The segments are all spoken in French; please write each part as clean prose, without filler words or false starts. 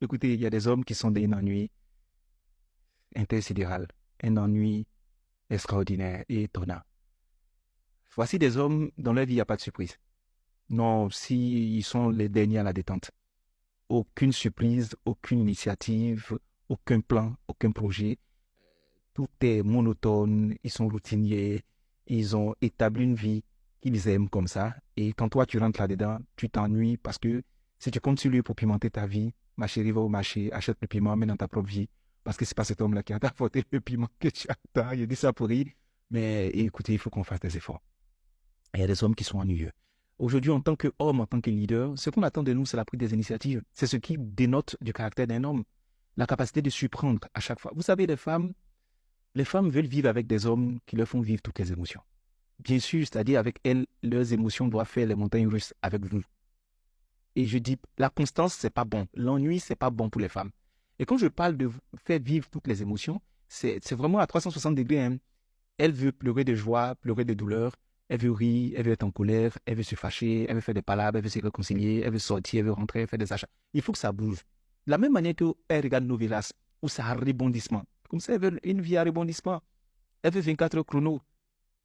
Écoutez, il y a des hommes qui sont d'un ennui intersidéral, un ennui extraordinaire et étonnant. Voici des hommes dans leur vie, il n'y a pas de surprise. Non, si ils sont les derniers à la détente. Aucune surprise, aucune initiative, aucun plan, aucun projet. Tout est monotone, ils sont routiniers, ils ont établi une vie qu'ils aiment comme ça. Et quand toi, tu rentres là-dedans, tu t'ennuies parce que si tu comptes sur lui pour pimenter ta vie, ma chérie, va au marché, achète le piment, mets dans ta propre vie. Parce que c'est pas cet homme-là qui a apporté le piment que tu attends. Il a dit ça pour rire. Mais écoutez, il faut qu'on fasse des efforts. Il y a des hommes qui sont ennuyeux. Aujourd'hui, en tant qu'homme, en tant que leader, ce qu'on attend de nous, c'est la prise des initiatives. C'est ce qui dénote du caractère d'un homme. La capacité de surprendre à chaque fois. Vous savez, les femmes veulent vivre avec des hommes qui leur font vivre toutes les émotions. Bien sûr, c'est-à-dire avec elles, leurs émotions doivent faire les montagnes russes avec vous. Et je dis, la constance, c'est pas bon. L'ennui, c'est pas bon pour les femmes. Et quand je parle de faire vivre toutes les émotions, c'est vraiment à 360 degrés. Hein. Elle veut pleurer de joie, pleurer de douleur. Elle veut rire, elle veut être en colère, elle veut se fâcher, elle veut faire des palabres, elle veut se réconcilier, elle veut sortir, elle veut rentrer, faire des achats. Il faut que ça bouge. De la même manière qu'elle regarde Novelas, où ça a rebondissement. Comme ça, elle veut une vie à rebondissement. Elle veut 24 heures chrono.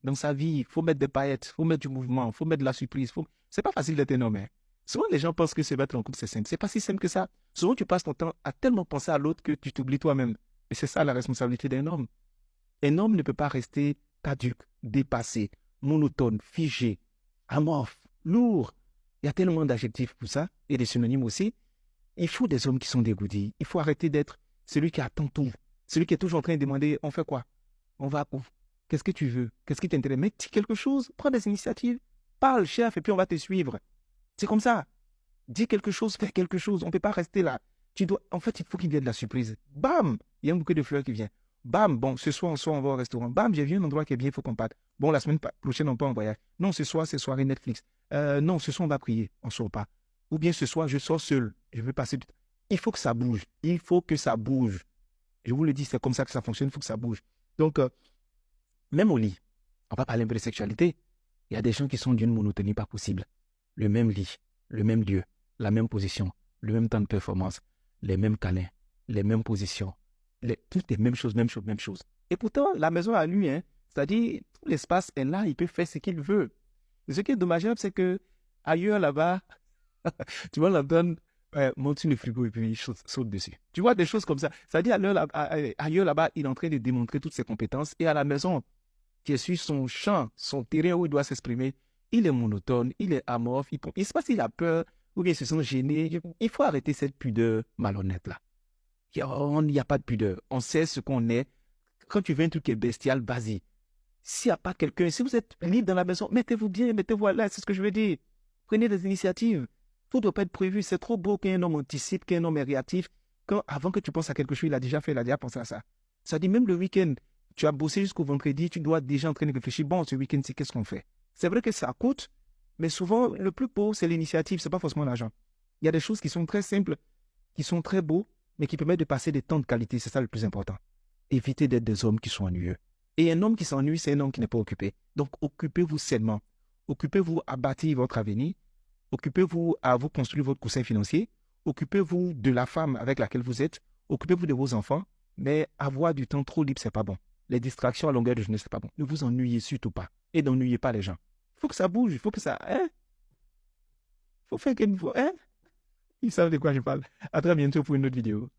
Dans sa vie, il faut mettre des paillettes, il faut mettre du mouvement, il faut mettre de la surprise. C'est pas facile d'être un homme. Hein. Souvent, les gens pensent que se mettre en couple, c'est simple. C'est pas si simple que ça. Souvent, tu passes ton temps à tellement penser à l'autre que tu t'oublies toi-même. Et c'est ça la responsabilité d'un homme. Un homme ne peut pas rester caduque, dépassé, monotone, figé, amorphe, lourd. Il y a tellement d'adjectifs pour ça et des synonymes aussi. Il faut des hommes qui sont dégourdis. Il faut arrêter d'être celui qui attend tout. Celui qui est toujours en train de demander on fait quoi? On va où? Qu'est-ce que tu veux? Qu'est-ce qui t'intéresse? Mais dis quelque chose, prends des initiatives, parle, chef, et puis on va te suivre. C'est comme ça. Dis quelque chose, fais quelque chose. On ne peut pas rester là. En fait, il faut qu'il y ait de la surprise. Bam! Il y a un bouquet de fleurs qui vient. Bam! Bon, ce soir, on va au restaurant. Bam! J'ai vu un endroit qui est bien, il faut qu'on parte. Bon, la semaine prochaine, on part en voyage. Non, ce soir, c'est soirée Netflix. Non, ce soir, on va prier. On ne sort pas. Ou bien ce soir, je sors seul. Je veux passer du temps. Il faut que ça bouge. Il faut que ça bouge. Je vous le dis, c'est comme ça que ça fonctionne. Il faut que ça bouge. Donc, même au lit, on va parler un peu de sexualité. Il y a des gens qui sont d'une monotonie pas possible. Le même lit, le même lieu, la même position, le même temps de performance, les mêmes câlins, les mêmes positions, toutes les mêmes choses, mêmes choses, mêmes choses. Et pourtant, la maison à lui, hein, c'est-à-dire, tout l'espace est là, il peut faire ce qu'il veut. Et ce qui est dommageable, c'est que ailleurs là-bas, tu vas l'entendre monte sur le frigo et puis il saute dessus. Tu vois des choses comme ça. C'est-à-dire, ailleurs là-bas, il est en train de démontrer toutes ses compétences et à la maison, qui est sur son champ, son terrain où il doit s'exprimer, il est monotone, il est amorphe, il ne sait pas s'il a peur ou bien ils se sont gênés. Il faut arrêter cette pudeur malhonnête-là. Il n'y a pas de pudeur. On sait ce qu'on est. Quand tu veux un truc qui est bestial, vas-y. S'il n'y a pas quelqu'un, si vous êtes libre dans la maison, mettez-vous bien, mettez-vous là, c'est ce que je veux dire. Prenez des initiatives. Tout ne doit pas être prévu. C'est trop beau qu'un homme anticipe, qu'un homme est réactif. Avant que tu penses à quelque chose, il a déjà fait, il a déjà pensé à ça. Ça dit même le week-end, tu as bossé jusqu'au vendredi, tu dois déjà en train de réfléchir. Bon, ce week-end, c'est qu'est-ce qu'on fait? C'est vrai que ça coûte, mais souvent, le plus beau, c'est l'initiative, ce n'est pas forcément l'argent. Il y a des choses qui sont très simples, qui sont très beaux, mais qui permettent de passer des temps de qualité. C'est ça le plus important. Évitez d'être des hommes qui sont ennuyeux. Et un homme qui s'ennuie, c'est un homme qui n'est pas occupé. Donc, occupez-vous sainement. Occupez-vous à bâtir votre avenir. Occupez-vous à vous construire votre coussin financier. Occupez-vous de la femme avec laquelle vous êtes. Occupez-vous de vos enfants. Mais avoir du temps trop libre, c'est pas bon. Les distractions à longueur de journée, c'est pas bon. Ne vous ennuyez surtout pas. Et n'ennuyez pas les gens. Il faut que ça bouge. Il faut que ça... Hein? Il faut faire qu'il faut... Hein? Ils savent de quoi je parle. À très bientôt pour une autre vidéo.